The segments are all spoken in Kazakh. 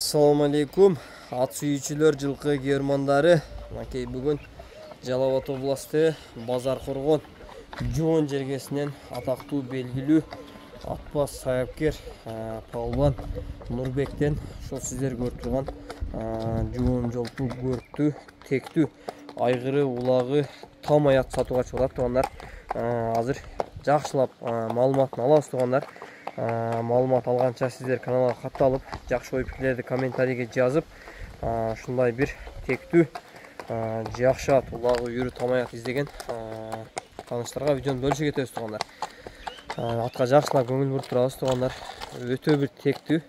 Assalamu alaikum. At suyucular, жылқы германдары. Макей бүгін Жалал Абад областы Базарқорған Жуан жергесінен атақты белгілі атпас саяпкер палуан Нұрбектен шол сіздер көріп тұрған Жуан жолпу көрікті, текті, айғыры, улағы, там аят сатуға шығарып тұрғандар. Азыр жақшылап малыматын аласыз тұрғандар. Малымат алғанша сіздер каналға қатты алып, жақшы ой пікірлерді комментарийге жазып, шындай бір текті, жақшы ат, улағы, үйірі, тамаят іздеген таныштарға видеоны бөлшек етесіз тұрғандар. Атқа жақшылап көңіл бұрып тұрасыз тұрғандар. Өте бір текті,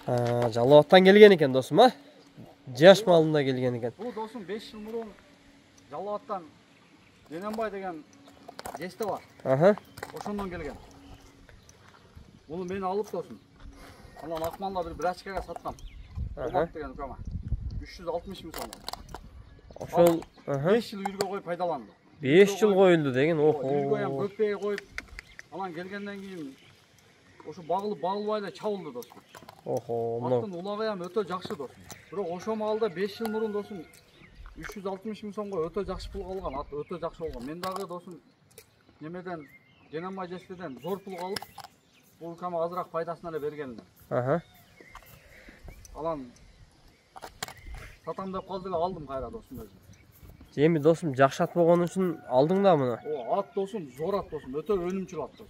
Жалауаттан келген екен досым, а? Жаш малында келген екен. Бұл досым 5 жыл бұрын Жалауаттан Дененбай деген жесті бар. Ошондан келген. Bunu beni alıp dostum. Allah'ın Akman'la bir açıkaya satmam. Omak деген ukama. 360 mı sonra? Ошол 5 yıl yürüge koyup faydalandı. 5 yıl koyuldu degen. Yürüge yam kökpeye koyup alan gelgenden keyin oşu bağlıbayla çavuldu dostum. Attın ulağa yam öte jakşı dostum. Biroq oşo malda 5 yıl murun dostum 360 ming so'mga öte jakşı pul kalgan, at öte jakşı olgan. Men dagı dostum nemeden Denenbay jesteden zor pul kalıp bu kama azırak faydasına da bergenler. Alan satam dep kaldı aldım kayra dostum özüm. Jemi dostum jakşı at bolgonu üçün aldың da muну? O at dostum zor at dostum, öte önümçül at dostum.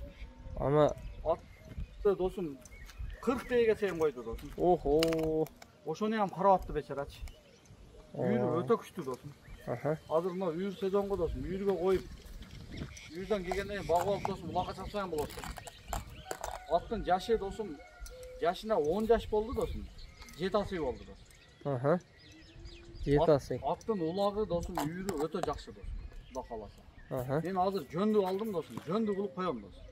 Ama atты dostum 40 beyge çeyim koydu dostum. Oşonu ham kara attı beçeraç. Uyuru öte küçtü dostum. Hazır mı uyur sezonga dostum, uyurga koyup uyurdan kelgenden keyin bagı alıp dostum ulaka çapsayan bolat. Attın yaşı dostum, yaşına 10 yaş oldu dostum, 7 asıy oldu dostum. 7 asıy. Attın ulağı dostum, yürü öte jakşı dostum, bakalasa. Ben hazır jöndy aldım dostum, jöndy kılıp koyam dostum.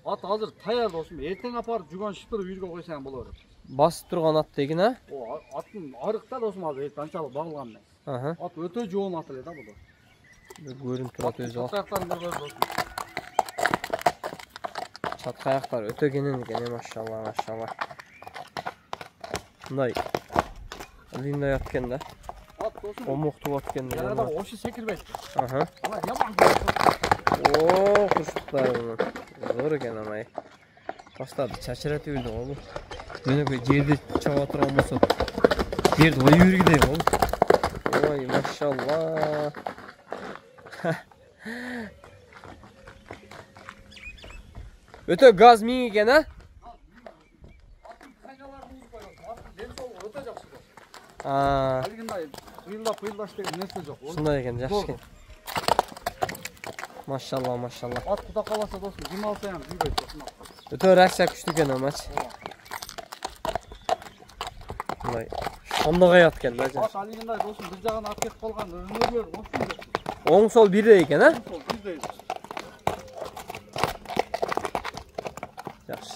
At hazır tayar dostum, erten apar jugan şıptırıp yürüge koysan bolar. Basıp turgan at degin ha? O attın arıkta dostum hazır, ançalık bağılgan men. At öte joğun atı ele da bu dostum. Görün turat özü al. Çatayaktan bir göz dostum. Çatqa ayaklar öte genen eкен, maşallah maşallah. Bunday linda yatken da. At dostum. Omoqtu atken da. Yanada oşu sekirbeş. Ama yaman. Kuşluklar bunun. Zor eken ama. Taşladı, çaçırat öldü oğlum. Böyle bir жерде çava turgan bolsa. Жерде oyur gideyim oğlum. Oy maşallah. Öte gaz mi eken ha? Şunday eken, жақсы eken. Maşallah maşallah. At kuda kalasa dostum, kim alsa yani büyük dostum. Öte reaksiya küçtü eken amaç. Bunday şondaga yatken da. At aliginday dostum, bir jagına at ketip kalgan önörlөр olsun dostum. Oң sol birde eken ha? Sol birde.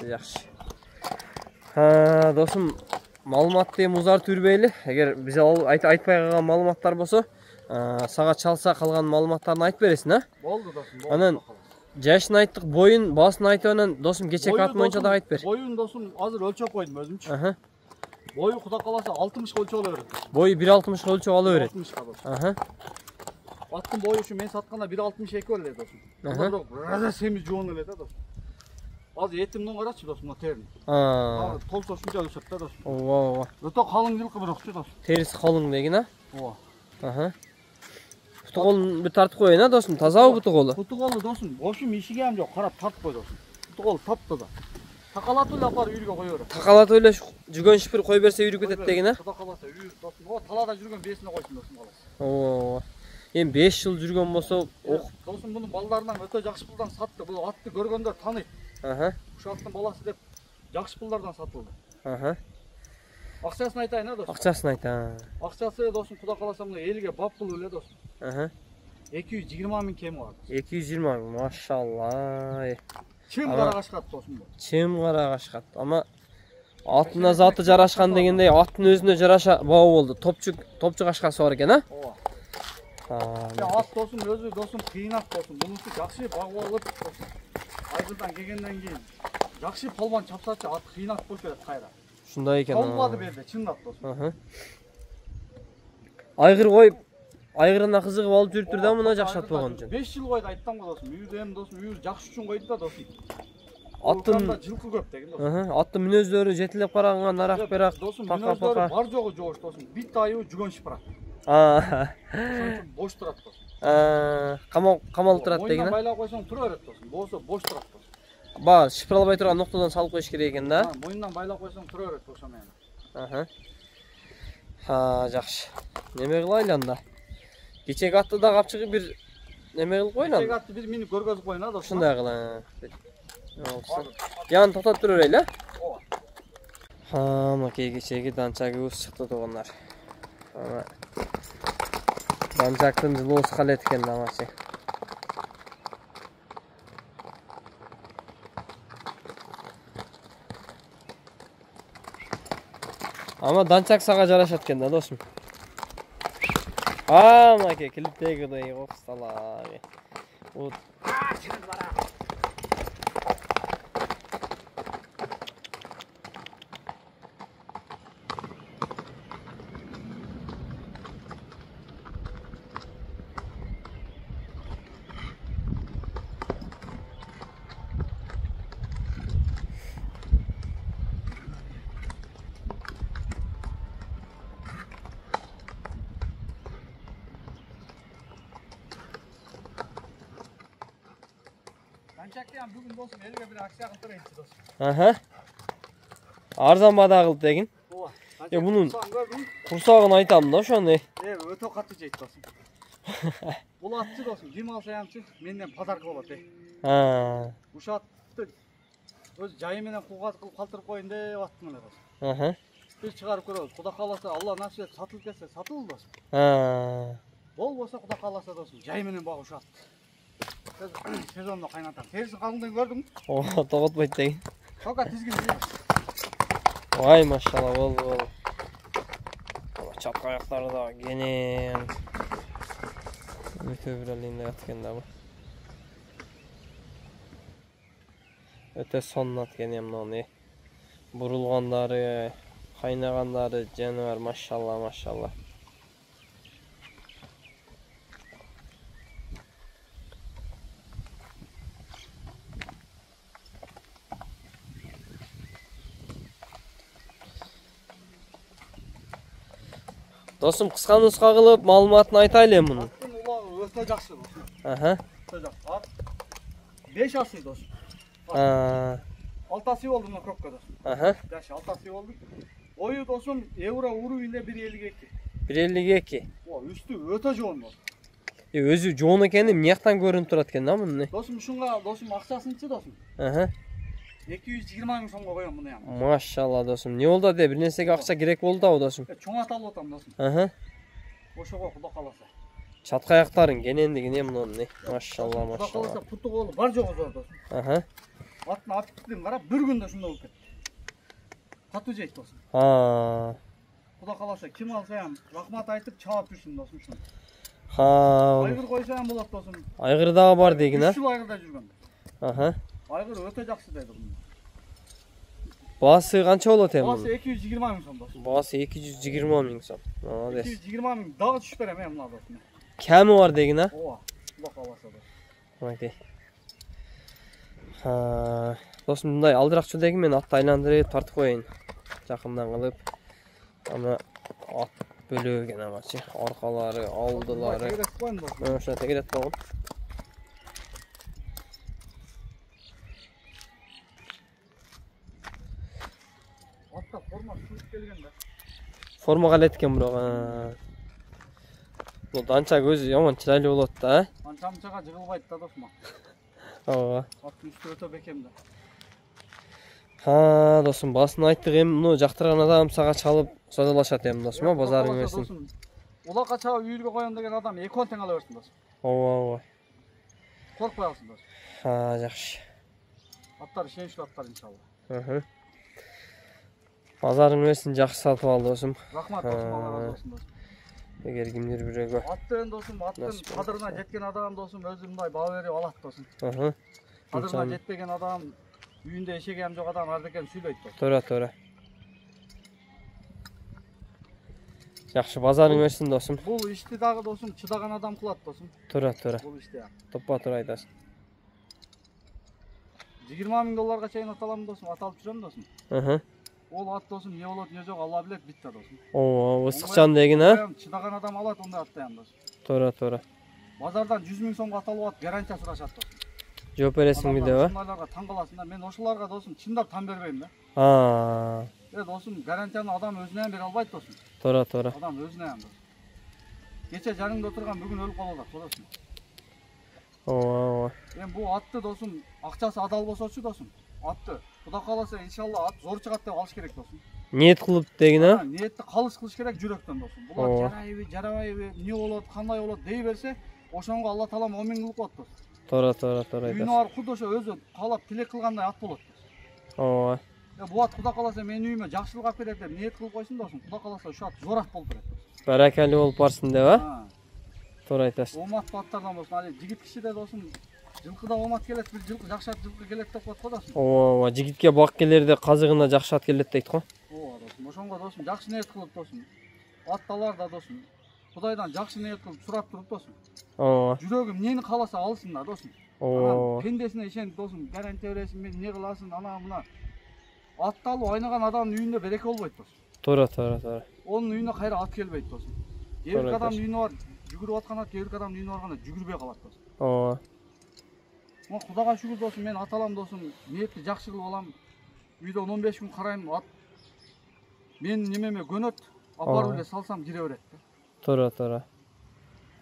Yaxşı. Dostum, malumat deyim uzar türbeyli. Eğer bize айтпай қалған малуматтар болса, саға çalsa қалған малуматтарын айтып бересің, ha? Oldu dostum. Анан жашын айттық, бойын, басын айтып, анан достum geçek at boyunca da ayıp ver. Boyun dostum hazır ölçek koydum özümçü. Boyu kuda kalasa 60 ölçek alıverir. Boyu 1.60 ölçek alıverir. 60 dostum. Attın boyu şu men satkanda 1.62 öyle dostum. Biraz semiz joğun öyle dostum. Az yetimden karaçı dostum o terini. Tolsa şunca ölçek de dostum. Öte kalın yılkı bırakçı dostum. Terisi kalın degin ha? Kutu kolun bir tartıp koyun ha dostum, taza o kutu kolu? Kutu kolu dostum, boşum işi gelmeyecek yok, karap tartıp koy dostum. Kutu kolu taptaza. Takalatıyla yapar yürüge koyuyorum. Takalatıyla jügön şıpır koy berse yürü götet degin ha? Takalasa yürü dostum, o talada jürgen besine koysun dostum kalası. Hem 5 yıl jürgen bolsa dostum bunun ballarından öte jakşı puldan sattı, bu attı görgönдөр tanıyıp. Şu attın balası dep jakşı pullardan satıldı. Akçasını aytayın ha dostum. Akçasını ayt ha. Akçası dostum kuda kalasamda eliga bap pul öyle dostum. 220 ming kemi var. 220 ming maşallah. Çim kara kaşkat dostum bu. Çim kara kaşkat ama atına zatı jaraşkan degендей attın özüne jaraşa bağı oldu. Topçu kaşkası var eken ha? Ya at dostum özü dostum kıyın at dostum. Bununki jakşı bağı olup dostum. Aygırdan kelgenden keyin jakşı palban çapsatça at kıyın at bolsa kayra. Ушундай экен. Калбады берди, чындап досум. Айгыр коюп, айгырына кызыгып алып жүрүптүр да мына жакшат болгон үчүн. 5 жыл койду айттым го досум. Үйдө эми досум, үй жакшы үчүн койду да досум. Аттын жылкы көп деген досум. Аттын мүнөздөрү жетилеп караганга нарак берак пака. Бар жогу жоош досум. Бит айы жүгөн шыпырат. Бош турат досум. Камалып турат деген. Мойнуна байлап койсоң тура берет досум. Болсо бош турат досум. Баа, шыпыралбай турган ноктодон салып коюш керек экен да. Мойнунан байлап койсоң тура берет ошо менен. Жакшы. Неме кылайлы анда? Кечеги атты да капчыгы бир неме кылып коюн. Кечеги атты бир минут көргөзүп коюн да досум. Ушундай кылайын. Ян токтотуп тура берели, макей кечеги данчагыбыз чыкты тугандар. Данчактын жылуусу калет экен да мачы. Ama dançak sağa жарашат экен да досум. Макей клиптегидей оксталар. Вот. Dançakta bugün dostum elime bir aksiya kıltır etti dostum. Arzan bada kılıp degin. Bunun kursağını aytam da şu an ne? Öte katı jeyt dostum. Bu atçı dostum, kim alsa yamçı menden pazarkı болады. Uşu atты öz jayı menen куугат кылып калтырып коюн деп аттым эле достum. Biz çıkarıp görөбүз. Куда кааласа Allah насip этип сатылып кетсе сатылды достum. Болбосо куда кааласа достum, жайы менен багы ушат. Сезонда кайнатам. Терисин калыңдыгын көрдүң? Тоготпойт деген. Тока тизгин. Vay maşallah bol. Çapka ayakları da genel. Öte birliğinde yatken de bu. Öte sonnat genel onu. Burulganları, kaynaganları canavar maşallah. Dostum kıska nuska kılıp malumatını aytaylı bunu. Attın ulağı öte jakşı dostum. Öte jakşı. At 5 asıy dostum. 6 asıy oldu mı krokka dostum. Yaşı 6 asıy oldu. Oyu dostum euro uruğuyla 1.52. 1.52. Üstü öte joğun dostum. Özü joğun ekeni miyaktan görünüp turat eken da bunu ne? Dostum şunga dostum akçasınçı dostum. 220 000 so'mga koyuyorum bunu yani. Maşallah dostum. Ne oldu de bir nesege akça gerek oldu da o dostum. Çoğun atalı otam dostum. Oşoğa kuda kalasa. Çatka ayakların genendiği ne bunun ne? Maşallah. Kuda kalasa putu kolu var joğu zor dostum. Atını atıp gittim kara bir günde şunda olup kettim. Katı jeyt dostum. Kuda kalasa kim alsa hem rahmat aytıp çağap düşsün dostum şunu. Aygır koysa hem bulat dostum. Aygır daha var degin ha? 3 yıl aygırda жүргөн. Aygır öte jakşı deydi bunu. Bağısı kança olur tem bunun? Bağısı 220 000 so'm dostum. Bağısı 220 000 so'm. 220 000 dağı düşüp berem hem mına dostum. Kemi var degin ha? Ova. Kuda kalasa dostum. Okey. Dostum bunday aldırakçı degin men atты aylandırıp tartıp koyayın. Jakından kılıp. Ama at bölüğü gene maçı. Arkaları, aldıları. Şuna tekiret koyun. Hatta forma süt kelgende. Forma kalet eken burak. Bu dançak özü yaman çıraylı bolot da. Dançamçaga jıgılbayt da dostum. Attın üstü öte bekemde. Dostum basını ayttık hem bunu jaktırgan adam sağa çalıp sodalashат em dostum bazarın versin. Ula kaça үйүргө коём деген адам 2 тең ала берсин достum. Ооба. Коркпой алсын достum. Жакшы. Аттар шенчүү аттар иншалла. Bazarın versin жакшы сатып ал достum. Рахмат достum, Алла разы болсун достum. Эгер кимдир бирөөгө аттын достum, аттын кадырына жеткен адам достum өзү мындай баа берип алат достum. Кадырына жетпеген адам үйүндө эшегем жок адам ардекен сүйлөйт достum. Туура. Жакшы, базарың берсин досум. Бул ишти дагы досум чыдаган адам кылат досум. Тура. Бул ишти. Топпа тура айтасың. 20 000 долларга чейин аталам досум, аталып жүрөм досум. Ол ат досум не болот, не жок, Алла билет, битте досум. Оо, ысыкчан деген, а? Чыдаган адам алат ондай атты ям досум. Тура. Базардан 100 000 сомго аталып ат, гарантия сурашат досум. Жооп бересиңби деп, а? Ошондойлорго таң каласың да, мен ошолорго досум чындап таң бербейм да. Досум, гарантияны адам өзүнөн бере албайт досум. Тура. Адам өзүнөн досум. Кече жаныңда отурган бүгүн өлүп калат досум. Оо. Бул атты досум, акчасы адал болсочу досум. Атты Кудай кааласа иншалла ат зор чыгат деп алыш керек досум. Ниет кылып деген, а? Ниетти калыш кылыш керек жүрөктөн досум. Бул ат жарайбы, жарабайбы, эмне болот, кандай болот дей берсе, ошонго Алла таала момин кылып коет досум. Тура Үйүнө барып куд ошо өзү каалап тилек кылгандай ат болот досум. Ооба. Бул ат Кудай кааласа менин үйүмө жакшылык алып келет деп ниет кылып койсун досум. Кудай кааласа ушул ат зор ат болуп берет досум. Баракалуу болуп барсın деп, а? Тура айтасың. Оматтуу аттардан болсун, али жигит кишиде досум, жылкыда омат келет, бир жылкы жакшы ат жылкы келет деп коет го досум. Ооба, жигитке бак келерде казыгына жакшы ат келет дейт го. Ооба досум, ошонго досум жакшы ниет кылып досум. Атталар да досум. Кудайдан жакшы ниет кылып сурап туруп досум. Ооба. Жүрөгүм эмнени кааласа алсын да досум. Ооба. Пендесине ишенип досум, гарантия бересиң, мен эмне кыласың, ана мына. Атты алып айнаган адамдын үйүндө береке болбойт досум. Тура. Онун үйүнө кайра ат келбейт досум. Кээ бир адамдын үйүнө бар, жүгүрүп аткан ат, кээ бир адамдын үйүнө барганда жүгүрбөй калат досум. Ооба. Ма Кудайга шүгүр досум, мен аталам досум, ниетти жакшы кылып алам. Үйдө 15 күн карайм, ат менин немеме көнөт, апарып эле салсам кире берет. Тура.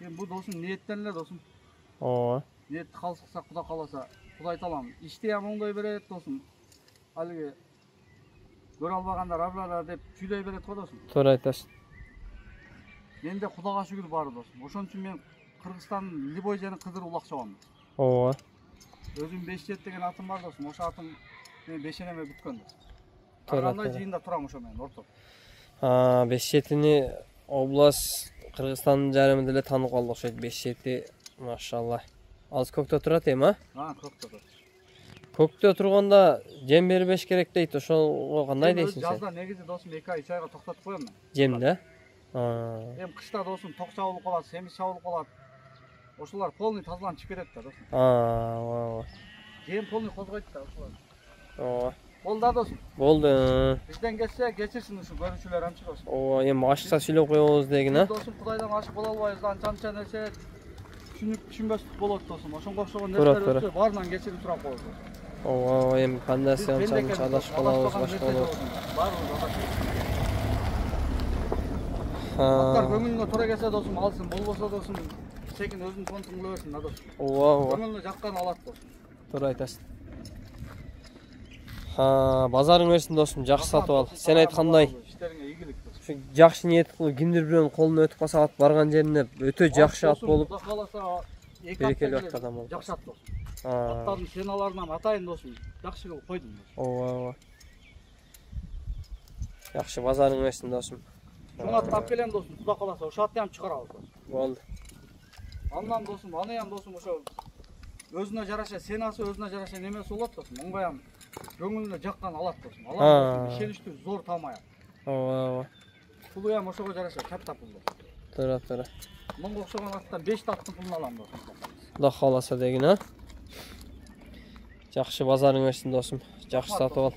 Бул досум ниеттен эле досум. Ооба. Ниетти калыс кылса, Кудай кааласа, Кудай таалам ишти ham оңдой берет досум. Алиги көрө албагандар абралар деп сүйлөй берет го досум. Тура айтасың. Менде Кудайга шүгүр бар досум. Ошон үчүн мен Кыргызстандын Либой жана Кыдыр улак чабам. Ооба. Өзүм 5 деген атым бар досум. Ошо атым мен бешенеме бүткөн досум. Тура. Андай жыйында турам ошо менен орто. Бешетини область Кыргызстандын жарымында эле таанып калды окшойт. Бешети, машалла. Азыр көктө турат эми, а? Көктө турат. Көктө турганда жем бербеш керек дейт. Ошого кандай дейсиң сен? Жазда негизи досум 2 ай 3 айга токтотуп коем мен. Жемди, Кышта досум ток чабылып калат, семиз чабылып калат. Ошолар полный тазаланып чыгып кетет да досум. Ооба. Жем полный козгойт да ошолар. Ооба. Болду досум. Болду. Бизден кетсе кечирсин ушу көрүүчүлөр амчы досум. Ооба, эми ашыкса сүйлөп коебуз деген, а? Досум Кудайдан ашык боло албайбыз, анча нерсе түшүнбөстүк болот досум. Ошонго окшогон нерселер өтсө баарынан кечирип турап коебуз. Ооба, эми кандай сыянча адашып калабыз башка болот. Аттар көңүлүнө туура келсе досум алсын, болбосо досум секин өзүнүн контун кыла берсин да досум. Ооба. Көңүлүнө жаккан алат досум. Туура айтасың. Базарың берсин досум, жакшы сатып ал. Сен айткандай, иштериңе ийгилик досум. Ушу жакшы ниет кылып кимдир бирөөнүн колуна өтүп калса ат барган жерине өтө жакшы ат болуп, Кудай кааласа берекелүү ат адам болуп. жакшы ат досум. Аттардын сеналарынан атайын досум, жакшы кылып койдум досум. Ооба. Жакшы, базарың берсин досум. Шуңа тап келем досум, Кудай кааласа ошо атты ham чыгарабыз досум. Болду. Андан досум, аны ham досум ошо өзүнө жараша сенасы, өзүнө жараша немеси болот досум. Оңбай ham көңүлүнө жаккан алат досум. Алат ишеничтүү зор тамая. Ооба. Пулу ham ошого жараша катта пул досум. Тура. Мынга окшогон аттан 5 аттын пулун алам досум. Кудай кааласа деген, а? Жакшы, базарың берсин досум. Жакшы сатып ал.